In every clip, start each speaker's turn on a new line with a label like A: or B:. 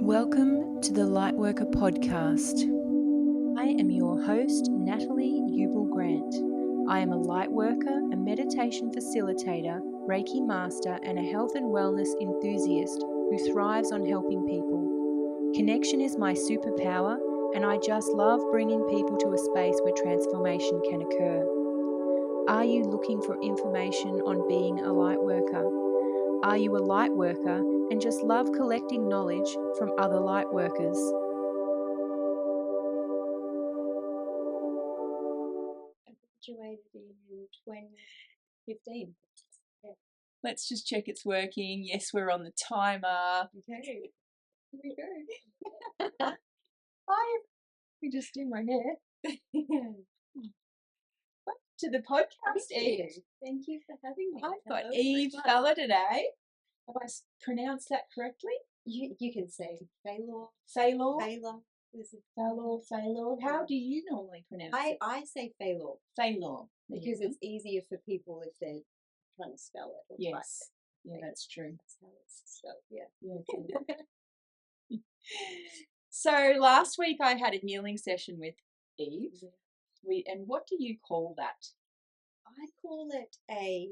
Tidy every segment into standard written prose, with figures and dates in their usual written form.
A: Welcome to the Lightworker Podcast. I am your host, Natalie Ubl Grant. I am a lightworker, a meditation facilitator, Reiki master, and a health and wellness enthusiast who thrives on helping people. Connection is my superpower, and I just love bringing people to a space where transformation can occur. Are you looking for information on being a lightworker? Are you a lightworker and just love collecting knowledge from other lightworkers?
B: I graduated in 2015. Yeah.
A: Let's just check it's working. Yes, we're on the timer.
B: Okay. Here we go. Hi. We just do my hair.
A: Welcome to the podcast, Eve.
B: Thank you for having me.
A: I've got
B: Hello,
A: Eve
B: everyone.
A: Failor today. Have I pronounced that correctly?
B: You can say Failor.
A: Failor?
B: Failor.
A: Failor. How do you normally pronounce it?
B: I say Failor
A: Failor.
B: because it's easier for people if they're trying to spell it. Or
A: Yes. Yeah, that's true.
B: That's how it's spelled. Yeah.
A: Yeah. So last week I had a healing session with Eve. And what do you call that?
B: I call it a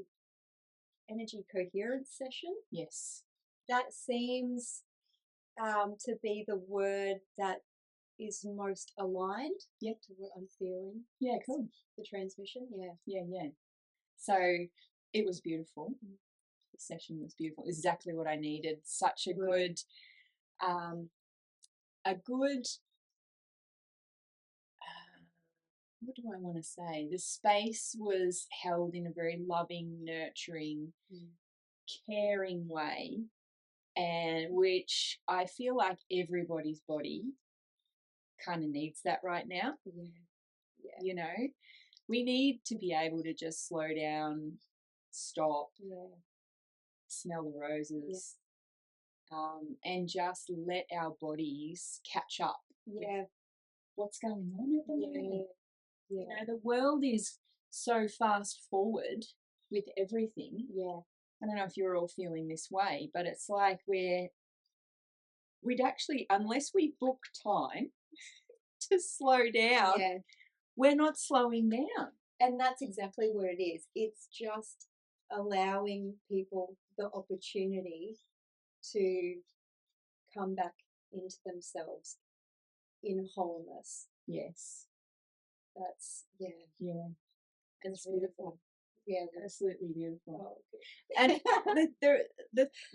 B: energy coherence session.
A: Yes.
B: That seems to be the word that is most aligned to what I'm feeling.
A: Yeah, cool.
B: The transmission,
A: Yeah. So it was beautiful. The session was beautiful. Exactly what I needed. Such a good, what do I want to say? The space was held in a very loving, nurturing, caring way, and which I feel like everybody's body kind of needs that right now.
B: Yeah.
A: You know, we need to be able to just slow down, stop, smell the roses, and just let our bodies catch up with what's going on at the moment.
B: Yeah.
A: You know, the world is so fast forward with everything.
B: Yeah.
A: I don't know if you're all feeling this way, but it's like we'd actually, unless we book time to slow down, we're not slowing down.
B: And that's exactly what it is. It's just allowing people the opportunity to come back into themselves in wholeness.
A: Yes.
B: That's,
A: Yeah.
B: It's beautiful. Yeah.
A: Absolutely beautiful.
B: Oh,
A: and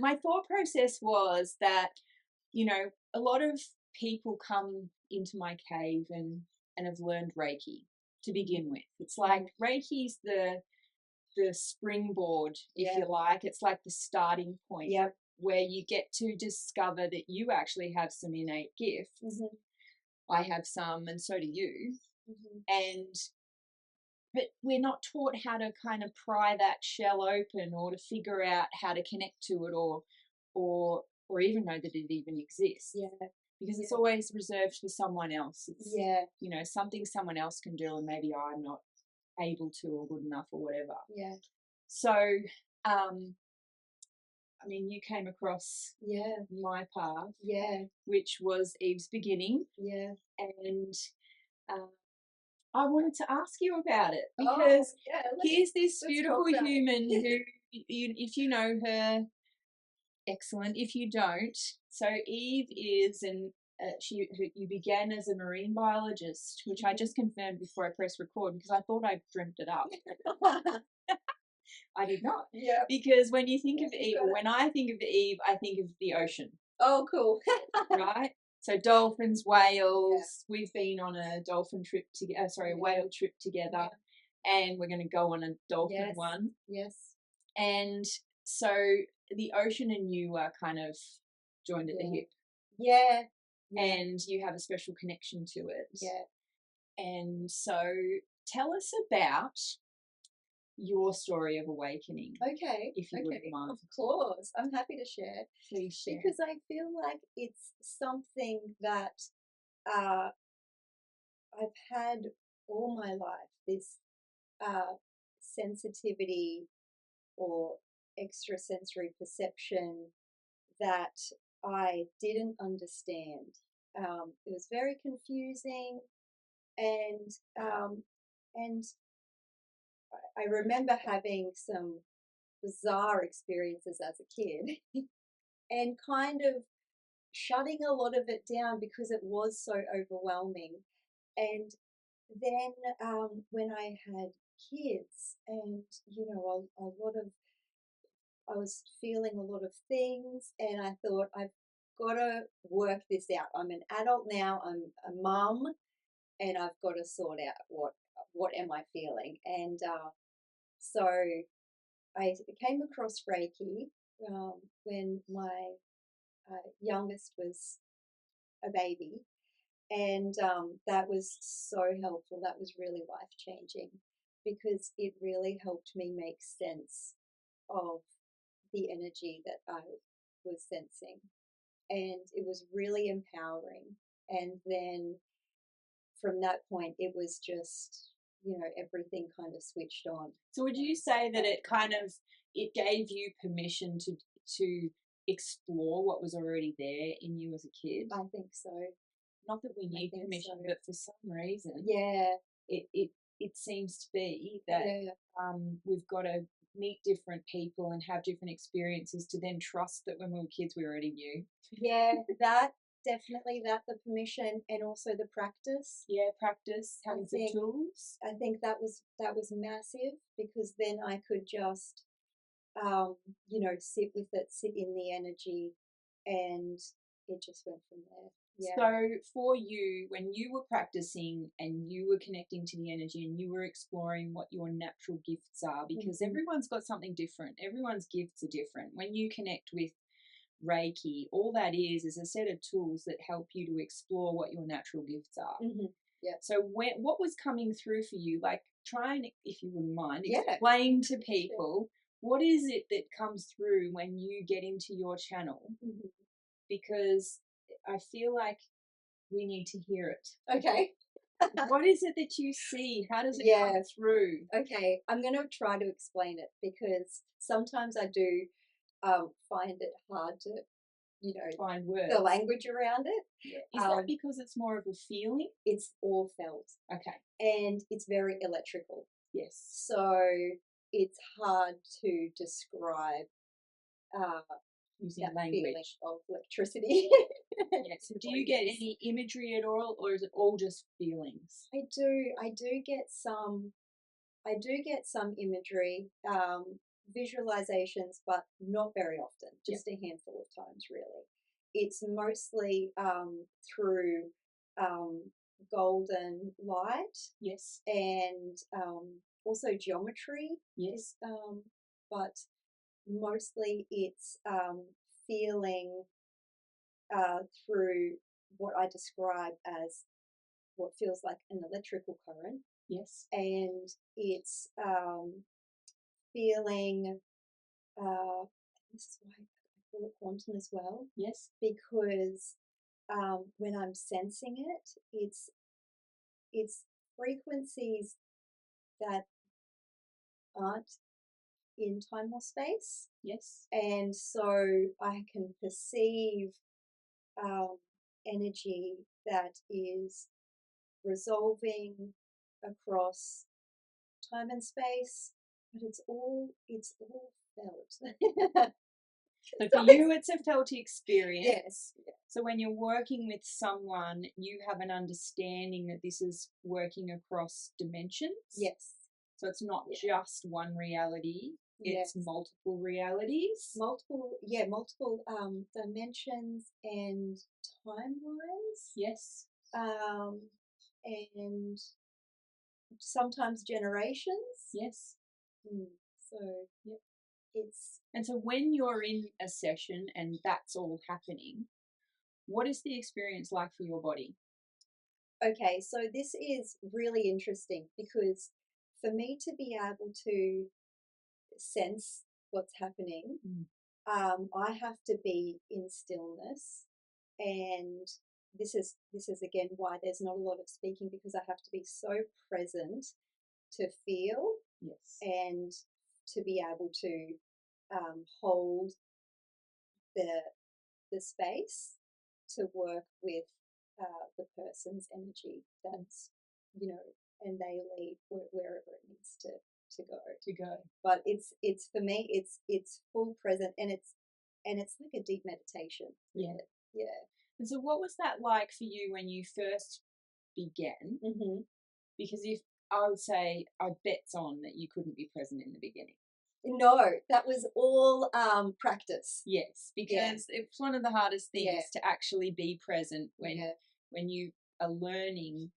A: my thought process was that, you know, a lot of people come into my cave and have learned Reiki to begin with. It's like Reiki's the springboard, if you like. It's like the starting point where you get to discover that you actually have some innate gifts. I have some, and so do you. But we're not taught how to kind of pry that shell open, or to figure out how to connect to it, or even know that it even exists. Because it's always reserved for someone else. It's, you know, something someone else can do, and maybe I'm not able to, or good enough, or whatever. So, I mean, you came across my path, which was Eve's beginning. And I wanted to ask you about it, because here's this beautiful human who, if you know her, excellent. If you don't, so Eve is you began as a marine biologist, which I just confirmed before I pressed record, because I thought I dreamt it up. I did not. Because when you think of Eve, when I think of Eve, I think of the ocean.
B: Oh, cool.
A: Right? So dolphins, whales. We've been on a dolphin trip together. A whale trip together, and we're going to go on a dolphin one. And so the ocean and you are kind of joined at the hip. And you have a special connection to it. And so tell us about your story of awakening. If you wouldn't mind.
B: Of course. I'm happy to share.
A: Please share.
B: Because I feel like it's something that I've had all my life, this sensitivity or extrasensory perception that I didn't understand. It was very confusing, and and I remember having some bizarre experiences as a kid, and kind of shutting a lot of it down because it was so overwhelming. And then when I had kids, and a lot of I was feeling a lot of things, and I thought I've got to work this out. I'm an adult now. I'm a mum, and I've got to sort out what am I feeling. And so I came across Reiki when my youngest was a baby, and that was so helpful. That was really life changing because it really helped me make sense of the energy that I was sensing, and it was really empowering. And then from that point, it was just everything kind of switched on.
A: So would you say that it gave you permission to explore what was already there in you as a kid?
B: I think so.
A: Not that we need permission,
B: so.
A: but for some reason,
B: Yeah,
A: it seems to be that we've got to meet different people and have different experiences to then trust that when we were kids we already knew.
B: Yeah, that definitely, that the permission, and also the practice.
A: Yeah, practice, having some tools.
B: I think that was massive, because then I could just sit with it, sit in the energy, and it just went from there. Yeah.
A: So for you, when you were practicing and you were connecting to the energy and you were exploring what your natural gifts are, because everyone's got something different. Everyone's gifts are different. When you connect with Reiki, all that is a set of tools that help you to explore what your natural gifts are.
B: Yeah.
A: So what was coming through for you? Like, try and, if you wouldn't mind, explain to people what is it that comes through when you get into your channel, because I feel like we need to hear it.
B: Okay.
A: What is it that you see? How does it come through?
B: Okay, I'm going to try to explain it, because sometimes I do find it hard to,
A: find words,
B: the language around it.
A: Yeah. Is that because it's more of a feeling?
B: It's all felt.
A: Okay.
B: And it's very electrical.
A: Yes.
B: So it's hard to describe
A: using
B: that
A: language
B: feeling of electricity.
A: Yeah. So do you get any imagery at all, or is it all just feelings?
B: I do get some imagery, visualizations, but not very often, just a handful of times, really. It's mostly through golden light.
A: Yes.
B: And also geometry.
A: Yes.
B: But mostly it's feeling through what I describe as what feels like an electrical current.
A: Yes.
B: And it's feeling, this is why I call it quantum as well.
A: Yes.
B: Because when I'm sensing it, it's frequencies that aren't in time or space.
A: Yes.
B: And so I can perceive energy that is resolving across time and space, but it's all felt.
A: So for you, it's a felt experience.
B: Yes.
A: So when you're working with someone, you have an understanding that this is working across dimensions.
B: Yes.
A: So it's not just one reality. It's multiple realities.
B: Multiple dimensions and timelines.
A: Yes.
B: And sometimes generations.
A: Yes.
B: So
A: and so when you're in a session and that's all happening, what is the experience like for your body?
B: Okay, so this is really interesting, because for me to be able to sense what's happening, I have to be in stillness, and this is again why there's not a lot of speaking, because I have to be so present to feel, and to be able to hold the the space to work with the person's energy that's, you know, and they lead wherever it needs to go. But it's for me, it's full present, and it's like a deep meditation.
A: Yeah.
B: Yeah.
A: And so what was that like for you when you first began?
B: Mm-hmm.
A: Because if I would say I'd bets on that you couldn't be present in the beginning.
B: No, that was all practice.
A: Yes, because it's one of the hardest things to actually be present when you are learning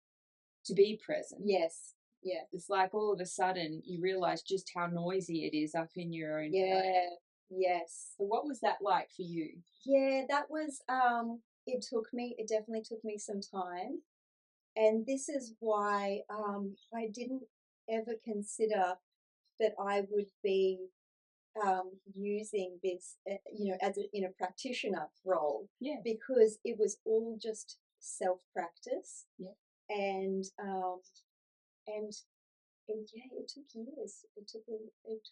A: to be present.
B: Yes. Yeah.
A: It's like all of a sudden you realise just how noisy it is up in your own
B: brain. Yes.
A: So what was that like for you?
B: Yeah, that was it definitely took me some time. And this is why I didn't ever consider that I would be using this, as in a practitioner role.
A: Yeah.
B: Because it was all just self-practice.
A: Yeah.
B: And yeah, it took years. It took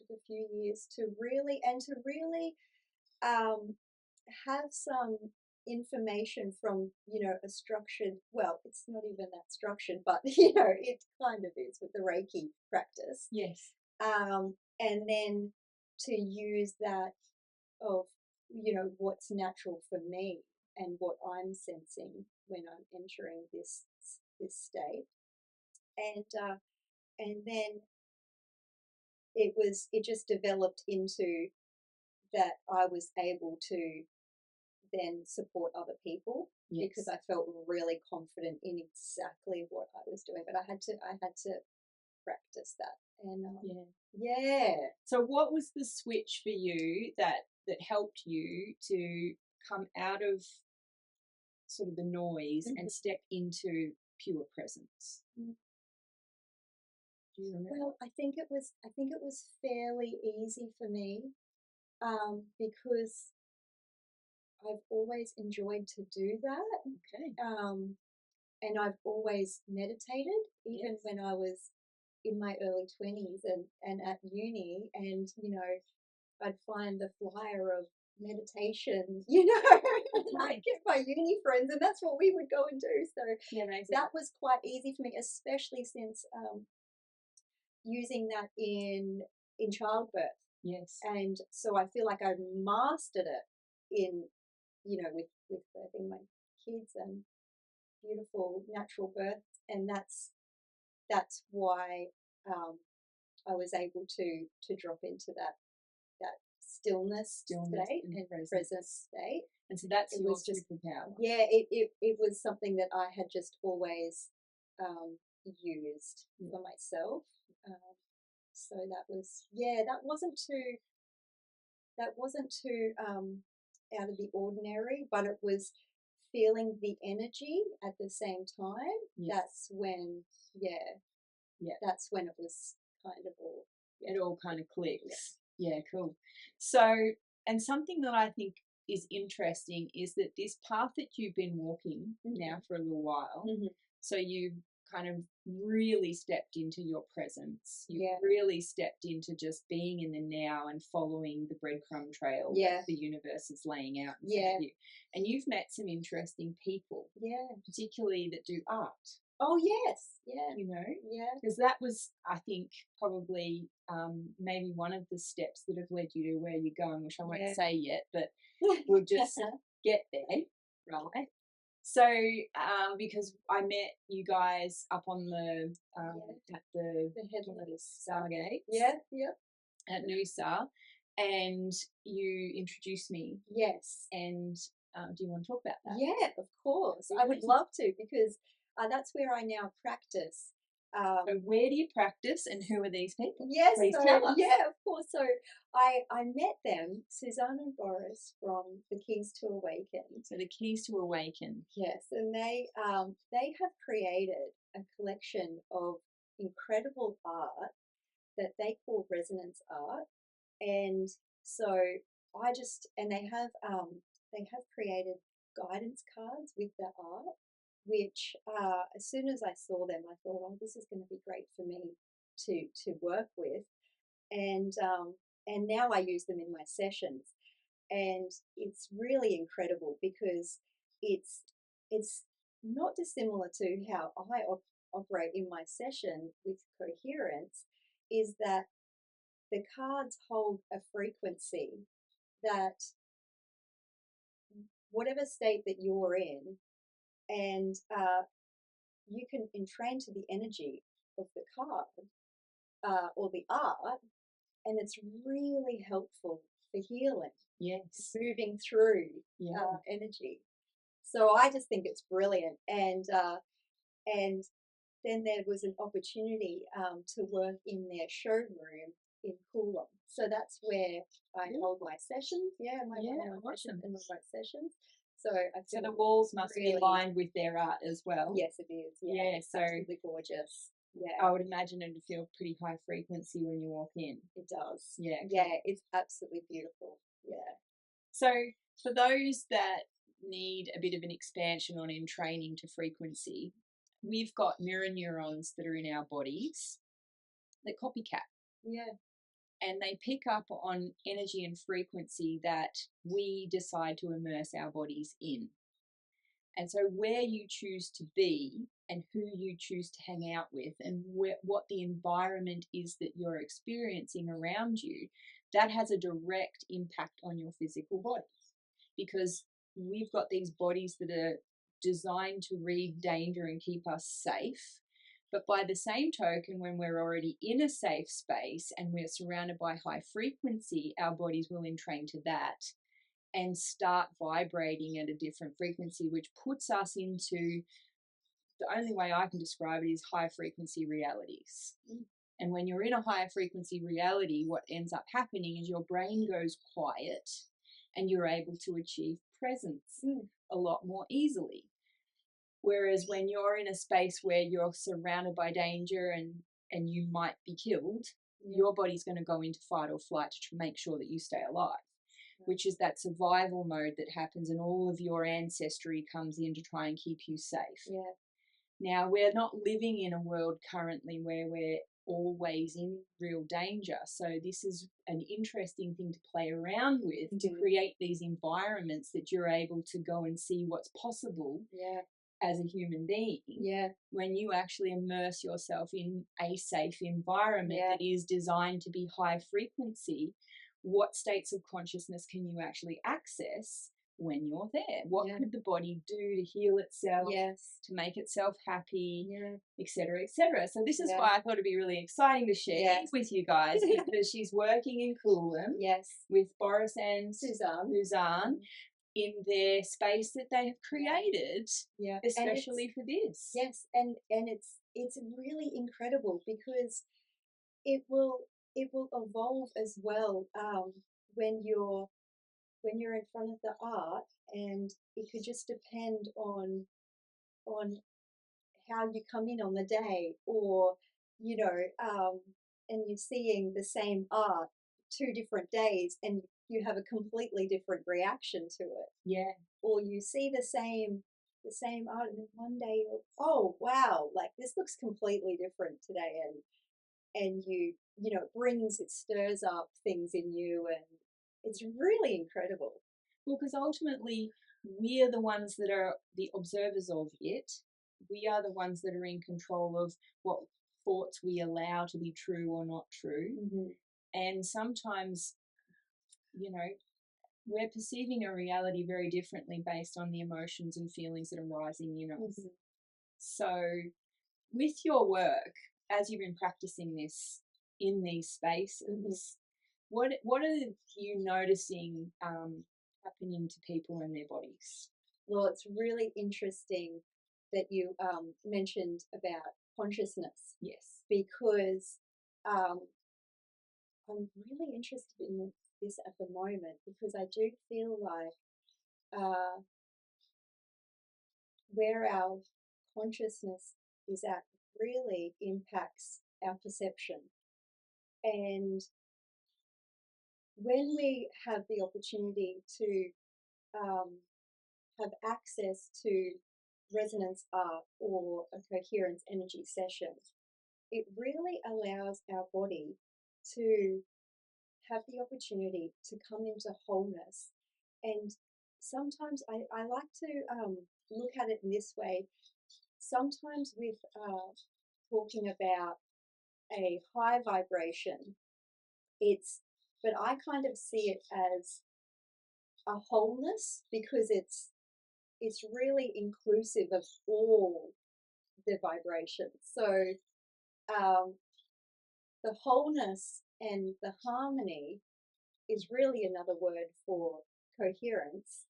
B: a few years to really have some information from, a structured, well, it's not even that structured, but it kind of is with the Reiki practice.
A: Yes.
B: And then to use that of, what's natural for me and what I'm sensing when I'm entering this state. And then it just developed into that I was able to then support other people. Yes. Because I felt really confident in exactly what I was doing, but I had to practice that. And yeah.
A: So what was the switch for you that helped you to come out of sort of the noise and step into pure presence? Do you remember?
B: Well, I think it was fairly easy for me, because I've always enjoyed to do that.
A: Okay.
B: And I've always meditated, even when I was in my early 20s and at uni, and I'd find the flyer of meditation, I'd get my uni friends, and that's what we would go and do. So that was quite easy for me, especially since using that in childbirth.
A: Yes.
B: And so I feel like I've mastered it in, with birthing my kids and beautiful natural birth, and that's why I was able to drop into that stillness state and present state.
A: And so that's your superpower.
B: Yeah, it was something that I had just always used for myself. So that wasn't too out of the ordinary, but it was feeling the energy at the same time.
A: Yes.
B: That's when that's when it was kind of all
A: it all kind of clicks. Yeah, cool. So, and something that I think is interesting is that this path that you've been walking now for a little while, so you've kind of really stepped into your presence. You've really stepped into just being in the now and following the breadcrumb trail that the universe is laying out in front of you. And you've met some interesting people, particularly that do art.
B: Oh, yes.
A: Because that was, I think, probably maybe one of the steps that have led you to where you're going, which I won't say yet, but we'll just get there, right? So, because I met you guys up on the at the Stargate, at Noosa, and you introduced me.
B: Yes.
A: And do you want to talk about that?
B: Yeah, of course. I would love to, because that's where I now practice.
A: So where do you practice, and who are these people?
B: Yes,
A: please tell us.
B: Yeah, of course. So I met them, Suzanne and Boris, from the Keys to Awaken.
A: So the Keys to Awaken.
B: Yes, and they have created a collection of incredible art that they call resonance art, and so they have created guidance cards with the art, which as soon as I saw them, I thought, oh, this is going to be great for me to work with, and now I use them in my sessions. And it's really incredible because it's not dissimilar to how I operate in my session with coherence, is that the cards hold a frequency that whatever state that you're in, and you can entrain to the energy of the card or the art, and it's really helpful for healing.
A: Yes.
B: Moving through energy. So I just think it's brilliant. And then there was an opportunity to work in their showroom in Coolum. So that's where I hold my sessions.
A: Awesome.
B: And my sessions. So
A: so the walls must be lined with their art as well.
B: Yes, it is. Yeah, it's absolutely gorgeous. Yeah,
A: I would imagine it would feel pretty high frequency when you walk in.
B: It does.
A: Yeah.
B: Yeah, it's absolutely beautiful. Yeah.
A: So for those that need a bit of an expansion on in training to frequency, we've got mirror neurons that are in our bodies that copycat.
B: Yeah.
A: And they pick up on energy and frequency that we decide to immerse our bodies in. And so where you choose to be and who you choose to hang out with and what the environment is that you're experiencing around you, that has a direct impact on your physical body. Because we've got these bodies that are designed to read danger and keep us safe. But by the same token, when we're already in a safe space and we're surrounded by high frequency, our bodies will entrain to that and start vibrating at a different frequency, which puts us into, the only way I can describe it is high frequency realities. And when you're in a higher frequency reality, what ends up happening is your brain goes quiet and you're able to achieve presence a lot more easily. Whereas when you're in a space where you're surrounded by danger and you might be killed, your body's going to go into fight or flight to make sure that you stay alive, which is that survival mode that happens, and all of your ancestry comes in to try and keep you safe.
B: Yeah.
A: Now, we're not living in a world currently where we're always in real danger. So this is an interesting thing to play around with, to create these environments that you're able to go and see what's possible as a human being. When you actually immerse yourself in a safe environment that is designed to be high frequency, what states of consciousness can you actually access when you're there? What could the body do to heal itself, to make itself happy, etc., etc.? So this is why I thought it'd be really exciting to share with you guys, because she's working in Coolum with Boris and Suzanne in their space that they have created especially for this.
B: Yes, and it's really incredible because it will evolve as well when you're in front of the art, and it could just depend on how you come in on the day, or and you're seeing the same art 2 different days and you have a completely different reaction to it. Or you see the same art and then one day you're, oh wow, like this looks completely different today, and it stirs up things in you, and it's really incredible.
A: Well, because ultimately we're the ones that are the observers of it. We are the ones that are in control of what thoughts we allow to be true or not true. And sometimes, we're perceiving a reality very differently based on the emotions and feelings that are rising in us. So with your work, as you've been practicing this in these spaces, what are you noticing happening to people and their bodies?
B: Well, it's really interesting that you mentioned about consciousness.
A: Yes.
B: Because I'm really interested in this at the moment, because I do feel like where our consciousness is at really impacts our perception. And when we have the opportunity to have access to resonance art or a coherence energy session, it really allows our body to have the opportunity to come into wholeness And sometimes I like to look at it in this way. Sometimes with talking about a high vibration, but I kind of see it as a wholeness, because it's really inclusive of all the vibrations. So the wholeness and the harmony is really another word for coherence.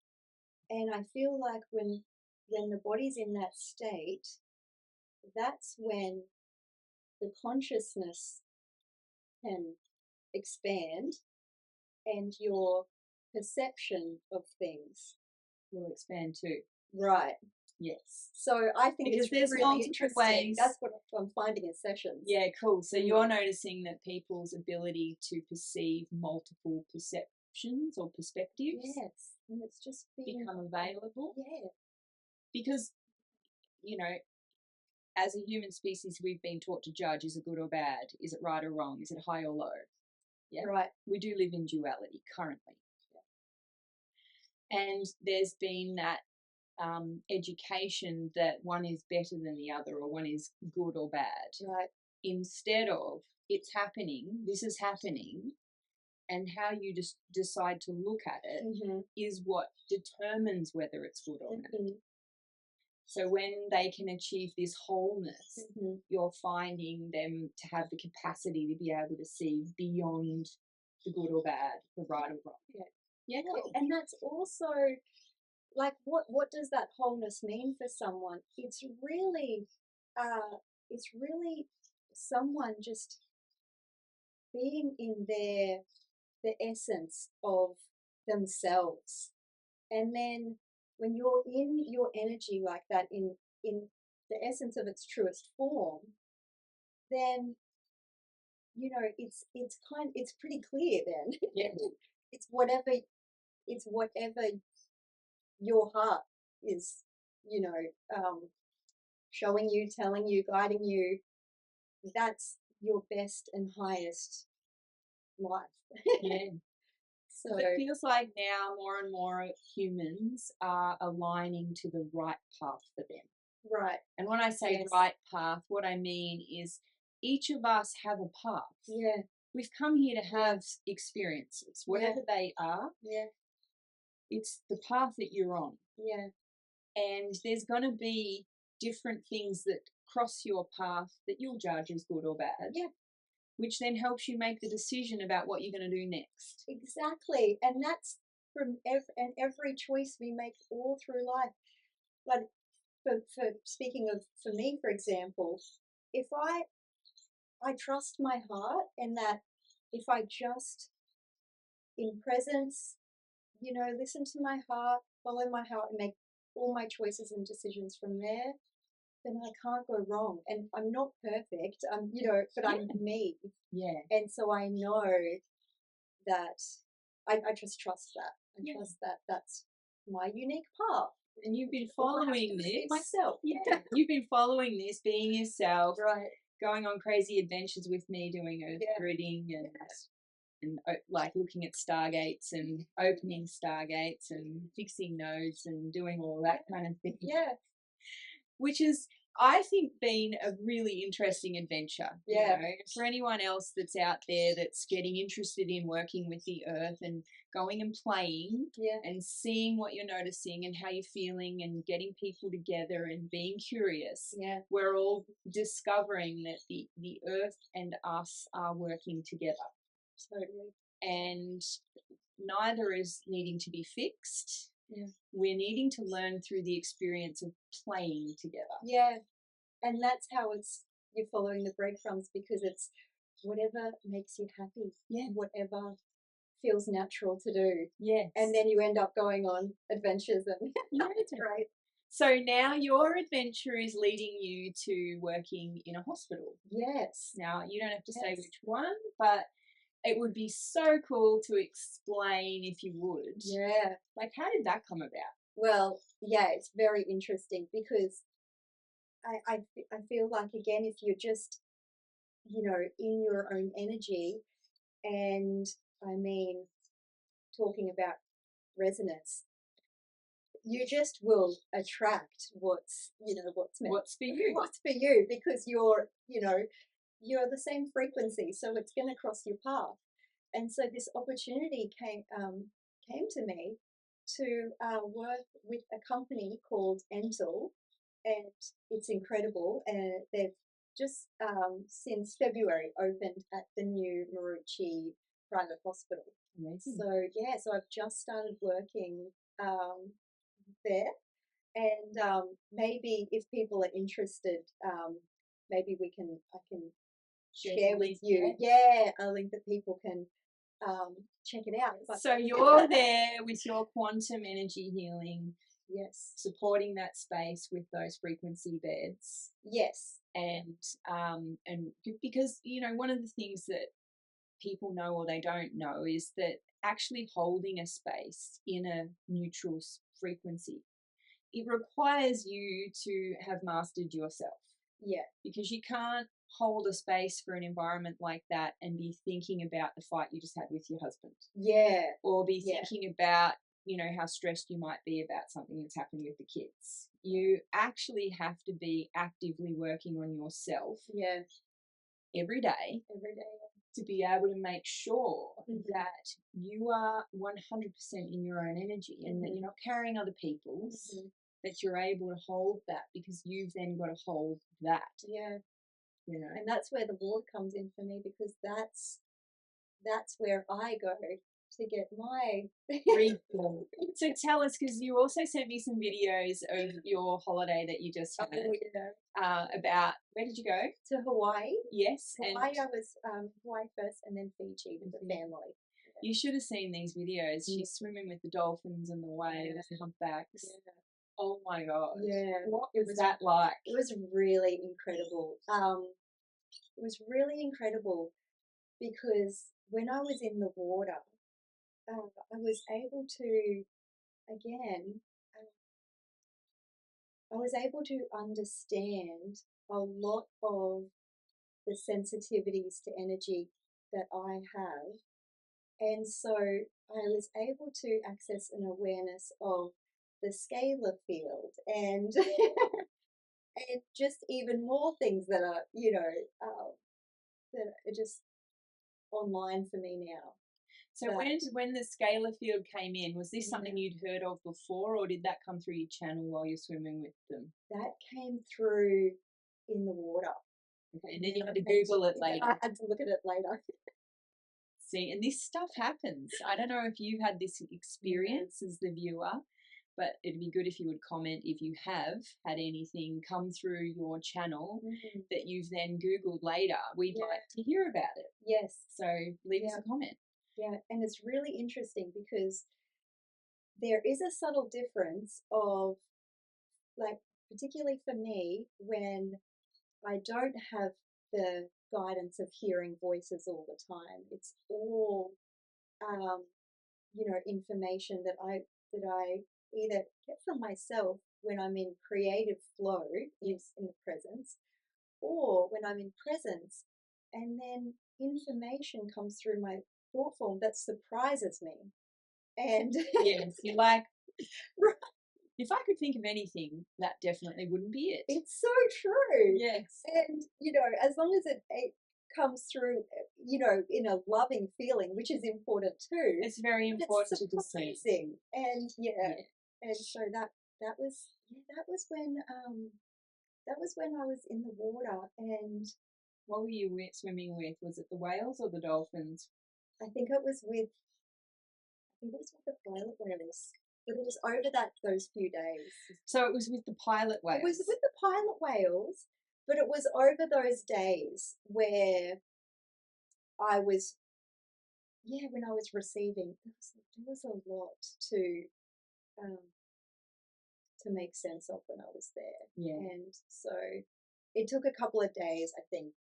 B: And I feel like when the body's in that state, that's when the consciousness can expand, and your perception of things
A: will expand too.
B: Right.
A: Yes.
B: So I think
A: because
B: it's
A: there's
B: really
A: multiple
B: interesting.
A: ways.
B: That's what I'm finding in sessions.
A: Yeah, cool. So you're noticing that people's ability to perceive multiple perceptions or perspectives,
B: yes, and it's just
A: become available.
B: Yeah.
A: Because, you know, as a human species, we've been taught to judge: is it good or bad? Is it right or wrong? Is it high or low? Yeah.
B: Right.
A: We do live in duality currently. Yeah. And there's been that education that one is better than the other, or one is good or bad.
B: Right.
A: Instead of, it's happening, this is happening, and how you just decide to look at it is what determines whether it's good or bad. So when they can achieve this wholeness, you're finding them to have the capacity to be able to see beyond the good or bad, the right or wrong. Yeah, cool.
B: And that's also, like, what does that wholeness mean for someone? It's really someone just being in the essence of themselves. And then when you're in your energy like that, in the essence of its truest form, then it's pretty clear then.
A: Yeah.
B: it's whatever your heart is, showing you, telling you, guiding you. That's your best and highest life.
A: Yeah. So it feels like now more and more humans are aligning to the right path for them.
B: Right.
A: And when I say right path, what I mean is each of us have a path.
B: Yeah.
A: We've come here to have experiences, whatever they are.
B: Yeah.
A: It's the path that you're on.
B: Yeah.
A: And there's going to be different things that cross your path that you'll judge as good or bad.
B: Yeah. Which
A: then helps you make the decision about what you're going to do next.
B: Exactly. And that's from every choice we make all through life. But for speaking of, for me, for example, if I trust my heart, and that if I just in presence, listen to my heart, follow my heart, and make all my choices and decisions from there, then I can't go wrong. And I'm not perfect, but I'm me.
A: Yeah.
B: And so I know that I just trust that. I trust that that's my unique path.
A: And you've been following this
B: myself.
A: Yeah. You've been following this, being yourself,
B: Right.
A: Going on crazy adventures with me, doing earth gritting and like looking at stargates and opening stargates and fixing nodes and doing all that kind of thing.
B: Yeah.
A: Which is, I think, been a really interesting adventure.
B: Yeah.
A: For anyone else that's out there that's getting interested in working with the earth and going and playing and seeing what you're noticing and how you're feeling and getting people together and being curious.
B: Yeah.
A: We're all discovering that the earth and us are working together.
B: Totally.
A: And neither is needing to be fixed.
B: Yeah.
A: We're needing to learn through the experience of playing together.
B: Yeah. And that's how you're following the breadcrumbs, because it's whatever makes you happy.
A: Yeah.
B: Whatever feels natural to do.
A: Yes.
B: And then you end up going on adventures and that's great.
A: So now your adventure is leading you to working in a hospital.
B: Yes.
A: Now you don't have to say which one, but it would be so cool to explain if you would.
B: Yeah.
A: Like, how did that come about?
B: Well, yeah, it's very interesting, because I feel like, again, if you're just, in your own energy, and I mean, talking about resonance, you just will attract what's meant.
A: What's for you?
B: What's for you, because you're the same frequency, so it's going to cross your path. And so this opportunity came to me to work with a company called Entel, and it's incredible. And they've just since February opened at the new Marucci private hospital.
A: Amazing.
B: So I've just started working there, and maybe if people are interested, maybe I can share with you, a link that people can check it out.
A: But so you're there with your quantum energy healing,
B: yes,
A: supporting that space with those frequency beds,
B: yes,
A: and because one of the things that people know or they don't know is that actually holding a space in a neutral frequency, it requires you to have mastered yourself.
B: Yeah.
A: Because you can't hold a space for an environment like that and be thinking about the fight you just had with your husband.
B: Yeah.
A: Or be thinking about, how stressed you might be about something that's happened with the kids. You actually have to be actively working on yourself.
B: Yeah.
A: Every day. To be able to make sure that you are 100% in your own energy and that you're not carrying other people's, that you're able to hold that, because you've then got to hold that.
B: Yeah. And that's where the ward comes in for me, because that's where I go to get my
A: refill. So tell us, because you also sent me some videos of your holiday that you just had. About, where did you go?
B: To Hawaii.
A: Yes.
B: Hawaii, I was Hawaii first, and then Fiji with the family.
A: You should have seen these videos. She's swimming with the dolphins and the whales and humpbacks. Yeah. Oh my God.
B: Yeah.
A: What was that like?
B: It was really incredible. It was really incredible because when I was in the water, I was able to, again, I was able to understand a lot of the sensitivities to energy that I have. And so I was able to access an awareness of the scalar field and and just even more things that are, that are just online for me now.
A: So when the scalar field came in, was this something you'd heard of before, or did that come through your channel while you're swimming with them?
B: That came through in the water.
A: Okay, and then you had to Google it later.
B: I had to look at it later.
A: See, and this stuff happens. I don't know if you've had this experience as the viewer, but it'd be good if you would comment if you have had anything come through your channel that you've then Googled later. We'd like to hear about it.
B: Yes.
A: So leave us a comment.
B: Yeah, and it's really interesting because there is a subtle difference of, like, particularly for me, when I don't have the guidance of hearing voices all the time. It's all, information that I either get from myself when I'm in creative flow, in the presence, or when I'm in presence, and then information comes through my thought form that surprises me. And
A: yes, you're like, if I could think of anything, that definitely wouldn't be it.
B: It's so true.
A: Yes.
B: And, as long as it comes through, in a loving feeling, which is important too.
A: It's very important to
B: sing. And and so that was when I was in the water. And
A: what were you swimming with? Was it the whales or the dolphins?
B: I think it was with the pilot whales. But it was over those few days.
A: So it was with the pilot whales?
B: It was with the pilot whales, but it was over those days where I was, when I was receiving, there was a lot to make sense of when I was there.
A: Yeah.
B: And so it took a couple of days, I think,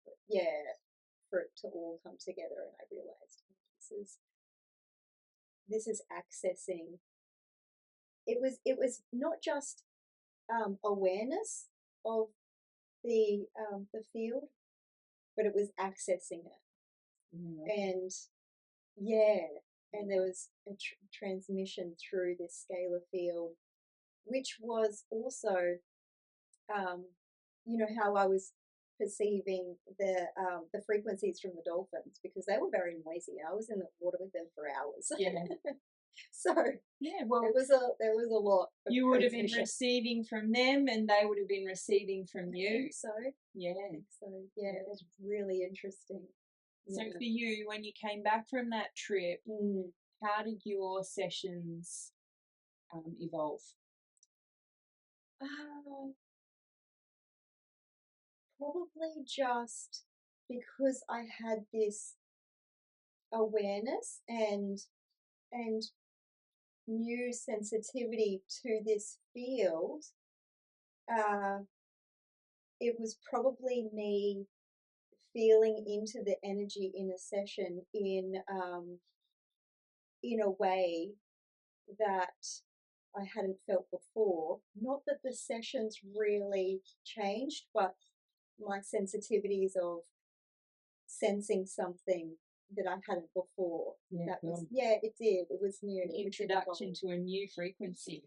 B: for it to all come together, and I realized this is accessing. It was not just awareness of the field, but it was accessing it. And and there was a transmission through this scalar field, which was also, how I was perceiving the frequencies from the dolphins, because they were very noisy. I was in the water with them for hours.
A: Yeah.
B: So
A: well,
B: there was a lot.
A: You would have been receiving from them, and they would have been receiving from you.
B: I think so.
A: Yeah.
B: I think so. Yeah, it was really interesting.
A: So for you, when you came back from that trip, how did your sessions evolve?
B: Probably just because I had this awareness and new sensitivity to this field. It was probably me feeling into the energy in a session in a way that I hadn't felt before. Not that the sessions really changed, but my sensitivities of sensing something that I hadn't before.
A: Yeah,
B: it did. It was new.
A: An introduction to a new frequency.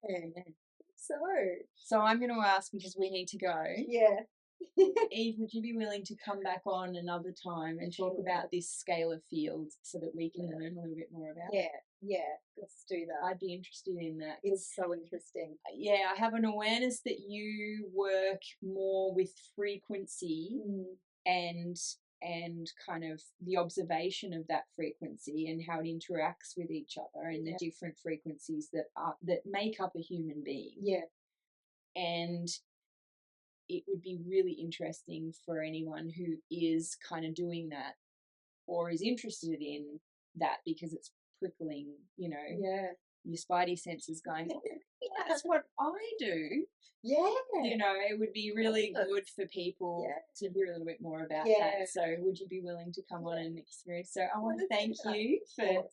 B: Yeah.
A: So I'm going to ask, because we need to go.
B: Yeah.
A: Eve, would you be willing to come back on another time and talk about this scalar field so that we can learn a little bit more about it?
B: Yeah, let's do that.
A: I'd be interested in that.
B: It's so interesting.
A: Yeah, I have an awareness that you work more with frequency and kind of the observation of that frequency and how it interacts with each other and the different frequencies that make up a human being.
B: Yeah.
A: And it would be really interesting for anyone who is kind of doing that or is interested in that, because it's prickling, your spidey senses going, that's what I do.
B: Yeah.
A: It would be really good for people to hear a little bit more about that. So would you be willing to come on and experience? So I want to thank you for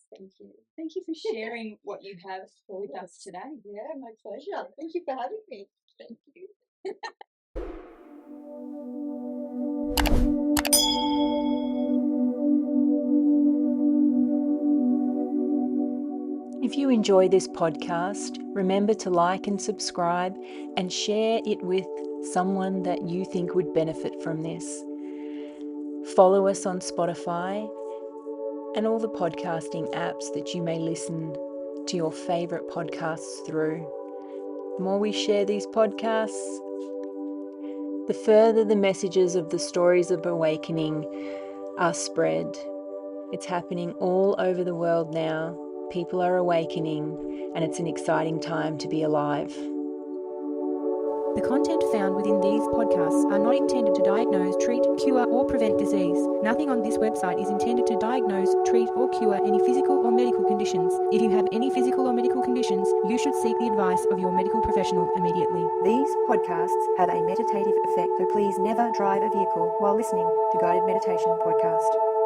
A: sharing what you have with us today.
B: Yeah, my pleasure. Thank you for having me.
A: Thank you.
C: If you enjoy this podcast, remember to like and subscribe and share it with someone that you think would benefit from this. Follow us on Spotify and all the podcasting apps that you may listen to your favorite podcasts through. The more we share these podcasts, the further the messages of the stories of awakening are spread. It's happening all over the world now. People are awakening, and it's an exciting time to be alive.
D: The content found within these podcasts are not intended to diagnose, treat, cure, or prevent disease. Nothing on this website is intended to diagnose, treat, or cure any physical or medical conditions. If you have any physical or medical conditions, you should seek the advice of your medical professional immediately.
E: These podcasts have a meditative effect, so please never drive a vehicle while listening to Guided Meditation Podcast.